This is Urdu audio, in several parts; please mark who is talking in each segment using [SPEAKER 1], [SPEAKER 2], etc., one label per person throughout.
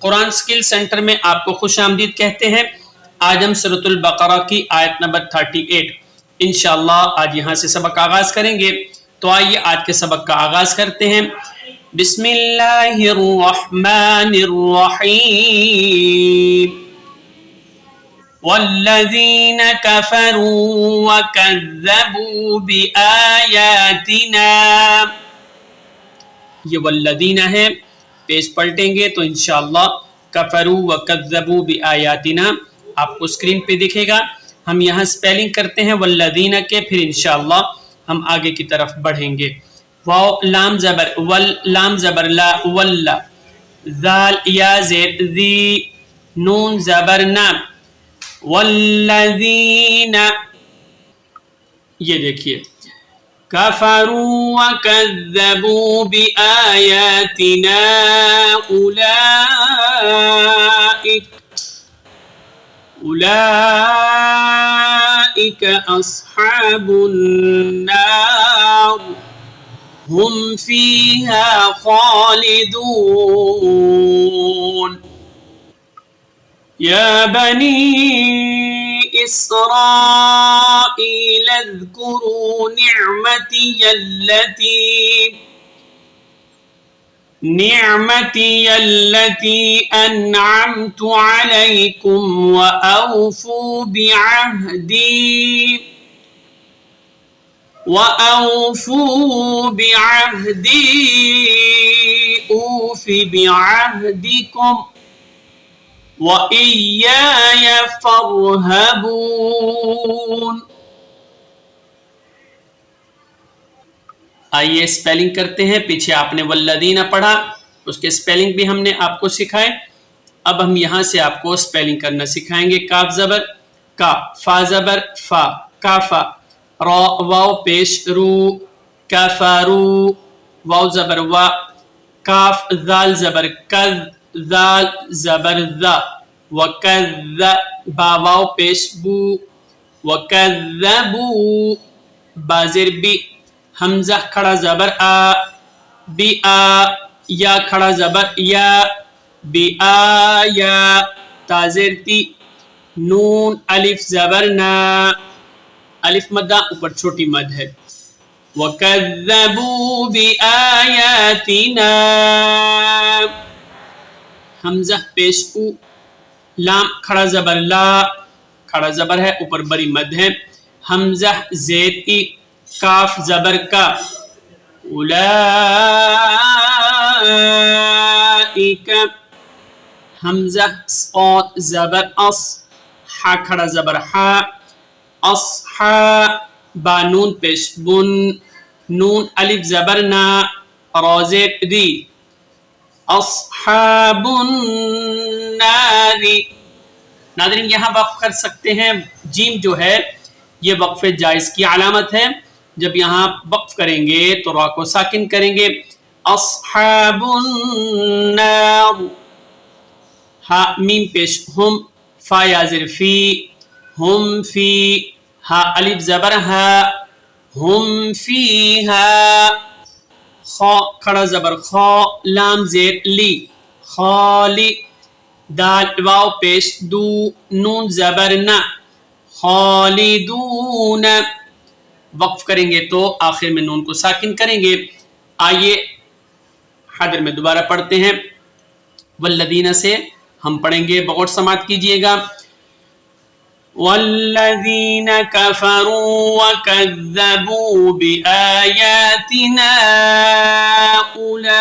[SPEAKER 1] قرآن سکل سینٹر میں آپ کو خوش آمدید کہتے ہیں۔ آج ہم سورۃ البقرہ کی آیت نمبر 38 انشاءاللہ آج یہاں سے سبق آغاز کریں گے۔ تو آئیے آج کے سبق کا آغاز کرتے ہیں۔ بسم اللہ الرحمن الرحیم والذین کفروا وکذبوا بآیاتنا، یہ والذین ہے، پیج پلٹیں گے تو انشاءاللہ کفروا وکذبوا بآیاتنا آپ کو اسکرین پہ دکھے گا۔ ہم یہاں سپیلنگ کرتے ہیں والذین کے، پھر انشاءاللہ ہم آگے کی طرف بڑھیں گے۔ واو لام زبر ول، لام زبر لا ولا، ذال یا زیر ذی، نون زبر نا، والذین، یہ دیکھیے کفروا وکذبوا بآیاتنا اولئک اصحاب النار ہم فیہا خالدون۔ یا بنی اسرائیل اذکروا نعمتی التي انعمت علیکم وأوفوا بعہدی اوف بعہدکم وإیایا فارہبون۔ آئیے سپیلنگ کرتے ہیں۔ پیچھے آپ نے والذین پڑھا، اس کے سپیلنگ بھی ہم نے آپ کو سکھائے۔ اب ہم یہاں سے آپ کو سپیلنگ کرنا سکھائیں گے۔ کاف زبر کا، فا زبر فا، کافا، را واو پیش رو، کفرو، واو زبر وا، کاف ذال زبر کذ، ذال زبر ذا، وکذ با واو پیش بو، وکذبو بازر بی، حمزہ کھڑا زبر آ، بی آ، یا کھڑا زبر یا، بی آیا، تازر تی، نون الف زبر نا، الف مدہ اوپر چھوٹی مد ہے، وَكَذَّبُوا بِآيَاتِنَا، حمزہ پیش او، لام کھڑا زبر لا، کھڑا زبر ہے اوپر بڑی مد ہے، حمزہ زیر ای، کاف زبر کا، اولئک، حمزہ صاد زبر اص، ہا کھڑا زبر ہا، اصحا، با نون پیش بن، نون الف زبر نا، روزے دی، اصحاب النار۔ ناظرین یہاں وقف کر سکتے ہیں، جیم جو ہے یہ وقف جائز کی علامت ہے۔ جب یہاں وقف کریں گے تو را کو ساکن کریں گے، اصحاب النار، ہا میم پیش ہم، فا یازر فی، ہم فی، ہا الف زبر ہا، ہم فیہا، خا کھڑا زبر خا، لام زیر لی، خالی، دال واو پیش دو، نون زبر نا، خالدون، وقف کریں گے تو آخر میں نون کو ساکن کریں گے۔ آئیے حاضر میں دوبارہ پڑھتے ہیں، والذین سے ہم پڑھیں گے، بغور سماعت کیجئے گا۔ والذین کفروا وکذبوا بآیاتنا اولئک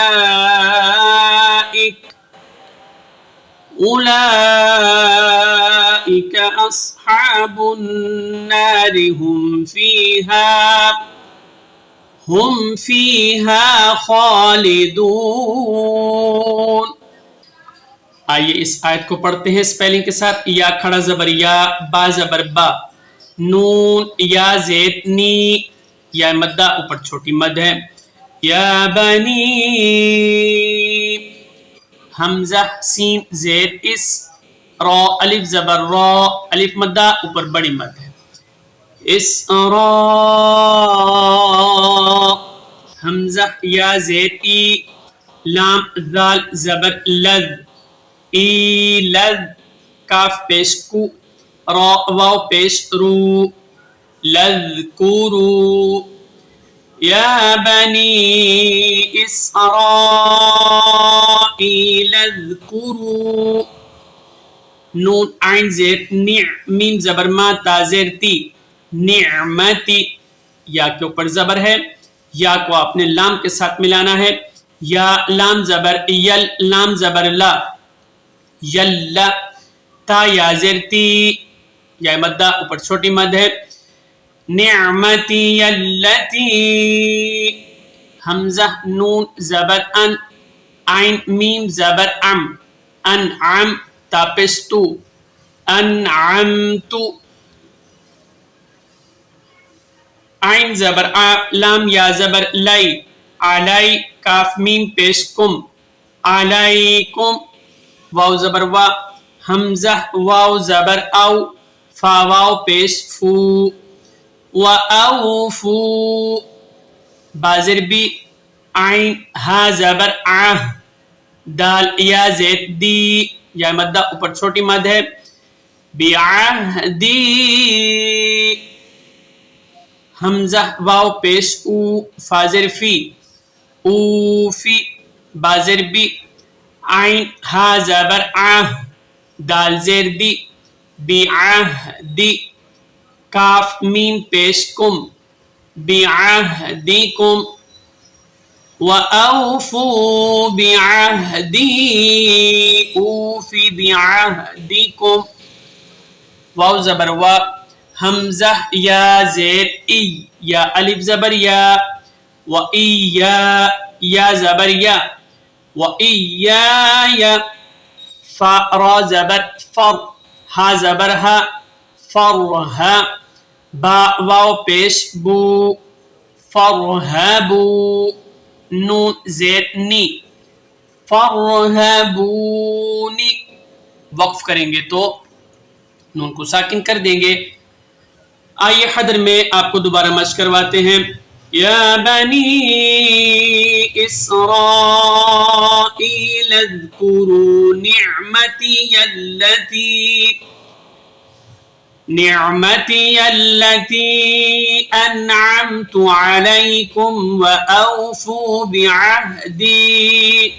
[SPEAKER 1] اصحاب النار ہم فیہا خالدون۔ آئیے اس آیت کو پڑھتے ہیں سپیلنگ کے ساتھ۔ یا کھڑا زبر یا، با زبر با، نون یا زیر نی، یا مدہ اوپر چھوٹی مد ہے، یا بنی، حمزہ سین زیر اس، را الف زبر را، الف مدہ اوپر بڑی مد ہے، اسرا، حمزہ یا زیر ای، لام ذال زبر لذ، ایلذ کاف پیش کو را واو پیش رو لذکروا یا بنی اسرائیل اذکروا نون عین زیر نع میم زبر ما تا زیر تی نعمتی یا کے اوپر زبر ہے یا کو آپ نے لام کے ساتھ ملانا ہے یا لام زبر یل لام زبر لا یل تا یا زیر تی یا مدہ اوپر چھوٹی مد ہے نعمتی یلتی حمزہ نون زبر ان عین میم زبر ام انعم تاپستو انعمتو عین زبر آ لام یا زبر لائی علی کاف میم پیش کم علیکم واو زبر وا حمزہ واو زبر او فا واو پیش فو وَأَوْفُو بازر بی عین ہا زبر آہ دال یا زید دی یا مدہ اوپر چھوٹی مد ہے بعہدی حمزہ واو پیش او فازر فی اوفی بازر بی عین ہا زبر آہ دال زیر دی بعہدی کاف میم پیش کم بعہدکم وَأَوْفُوا بِعَهْدِي أُوفِ بِعَهْدِكُمْ واو زبر وا حمزہ یا زیر ای یا الف زبر یا وَإِيَّا یا زبر یا وَإِيَّايَ فا را زبر فر ہا زبر ہا فرہا با واو پیش بو فرہبو نون زیر نی فرہبونی وقف کریں گے تو نون کو ساکن کر دیں گے. آئیے حدر میں آپ کو دوبارہ مشق کرواتے ہیں. یا بنی اسرائیل اذکروا نعمتی التي أنعمت عليكم وأوفوا بعهدي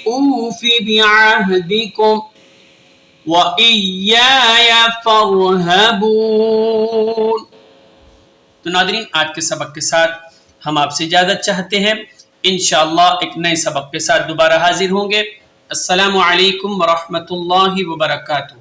[SPEAKER 1] أوف بعهدكم وإياي فارهبون. تو ناظرین آج کے سبق کے ساتھ ہم آپ سے اجازت چاہتے ہیں. انشاءاللہ ایک نئے سبق کے ساتھ دوبارہ حاضر ہوں گے. السلام علیکم ورحمۃ اللہ وبرکاتہ.